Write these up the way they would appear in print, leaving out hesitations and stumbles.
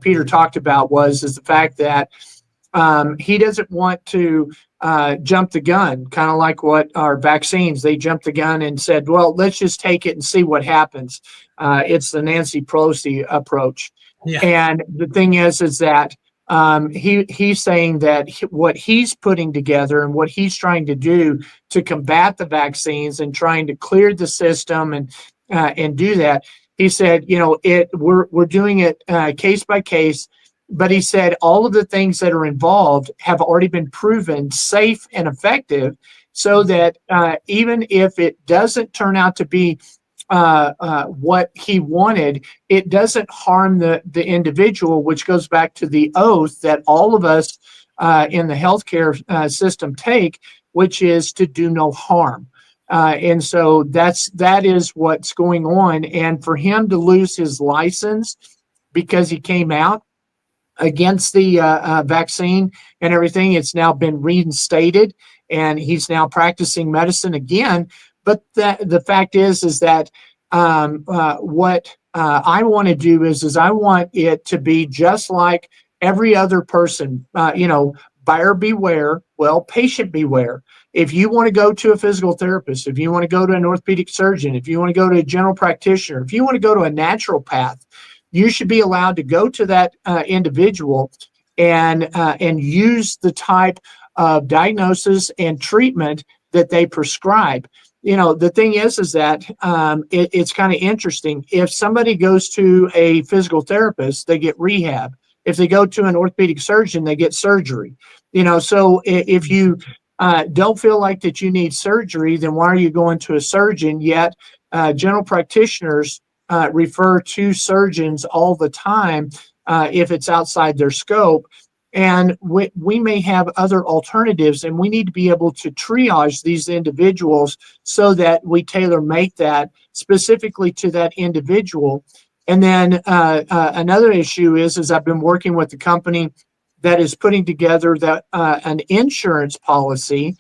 Peter talked about is the fact that he doesn't want to jump the gun, kind of like what our vaccines, they jumped the gun and said, well, let's just take it and see what happens. It's the Nancy Pelosi approach. Yeah. And the thing is that he's saying that what he's putting together and what he's trying to do to combat the vaccines and trying to clear the system and do that, he said, we're doing it case by case. But he said all of the things that are involved have already been proven safe and effective, so that even if it doesn't turn out to be what he wanted, it doesn't harm the individual, which goes back to the oath that all of us in the healthcare system take, which is to do no harm. And so that is what's going on. And for him to lose his license because he came out against the vaccine and everything, it's now been reinstated, and he's now practicing medicine again. But the fact is that what I want to do is I want it to be just like every other person. Buyer beware, well, patient beware. If you want to go to a physical therapist, if you want to go to an orthopedic surgeon, if you want to go to a general practitioner, if you want to go to a naturopath, you should be allowed to go to that individual and use the type of diagnosis and treatment that they prescribe. The thing is that it's kind of interesting. If somebody goes to a physical therapist, they get rehab. If they go to an orthopedic surgeon, they get surgery. So if you don't feel like that you need surgery, then why are you going to a surgeon? Yet general practitioners refer to surgeons all the time if it's outside their scope. And we may have other alternatives, and we need to be able to triage these individuals so that we tailor make that specifically to that individual. And then another issue is I've been working with the company that is putting together an insurance policy.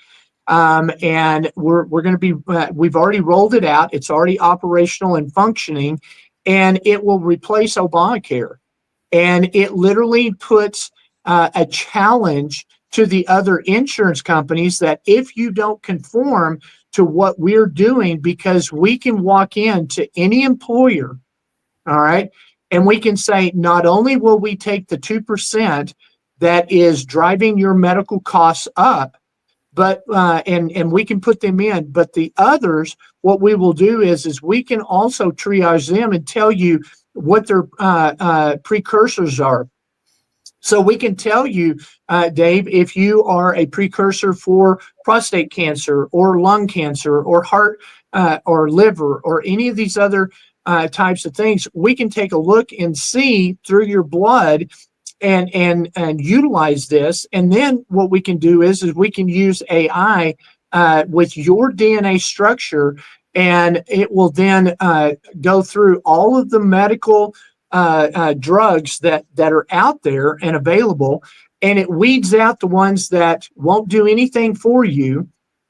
And we're going to be, we've already rolled it out. It's already operational and functioning, and it will replace Obamacare. And it literally puts a challenge to the other insurance companies that if you don't conform to what we're doing, because we can walk into any employer, all right, and we can say, not only will we take the 2% that is driving your medical costs up, but and we can put them in, but the others, what we will do is we can also triage them and tell you what their precursors are. So we can tell you, Dave, if you are a precursor for prostate cancer or lung cancer or heart or liver or any of these other types of things, we can take a look and see through your blood and utilize this. And then what we can do is we can use AI with your DNA structure, and it will then go through all of the medical drugs that are out there and available, and it weeds out the ones that won't do anything for you.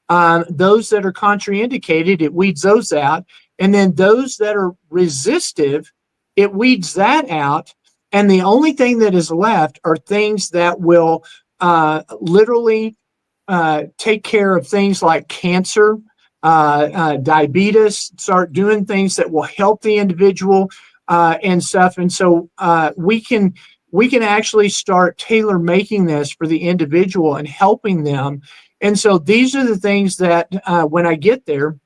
Those that are contraindicated, it weeds those out. And then those that are resistive, it weeds that out. And the only thing that is left are things that will literally take care of things like cancer, diabetes, start doing things that will help the individual and stuff. And so we can actually start tailor making this for the individual and helping them. And so these are the things that when I get there,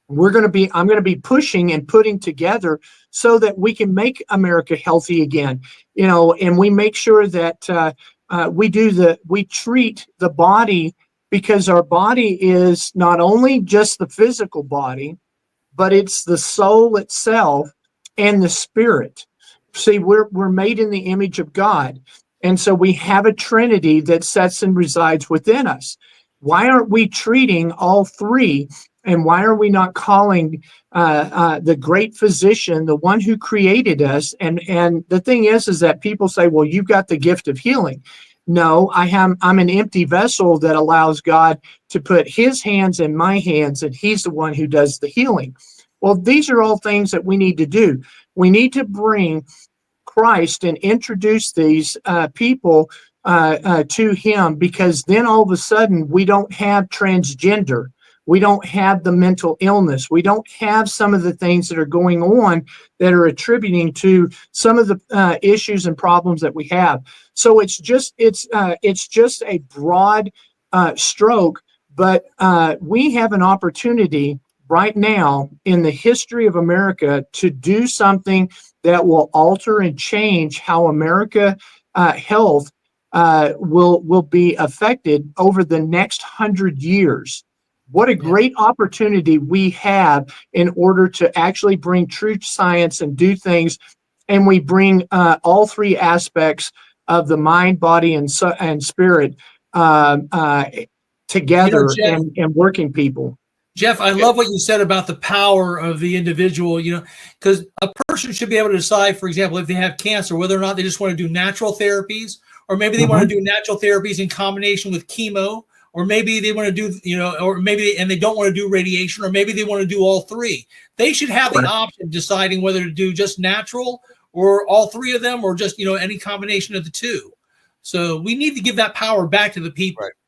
I'm going to be pushing and putting together so that we can make America healthy again, and we make sure that we treat the body, because our body is not only just the physical body, but it's the soul itself and the spirit. See, we're made in the image of God. And so we have a Trinity that sets and resides within us. Why aren't we treating all three? And why are we not calling the great physician, the one who created us? And the thing is that people say, well, you've got the gift of healing. No, I'm an empty vessel that allows God to put his hands in my hands, and he's the one who does the healing. Well, these are all things that we need to do. We need to bring Christ and introduce these people to him, because then all of a sudden we don't have transgender. We don't have the mental illness. We don't have some of the things that are going on that are attributing to some of the issues and problems that we have. So it's just a broad stroke, but we have an opportunity right now in the history of America to do something that will alter and change how America health will be affected over the next 100 years. What a great opportunity we have in order to actually bring true science and do things. And we bring all three aspects of the mind, body, and spirit together, Jeff, and working people. Jeff, I love what you said about the power of the individual, because a person should be able to decide, for example, if they have cancer, whether or not they just want to do natural therapies, or maybe they want to do natural therapies in combination with chemo, or maybe they want to do, or maybe, and they don't want to do radiation, or maybe they want to do all three. They should have the option of deciding whether to do just natural or all three of them, or just, any combination of the two. So we need to give that power back to the people. Right.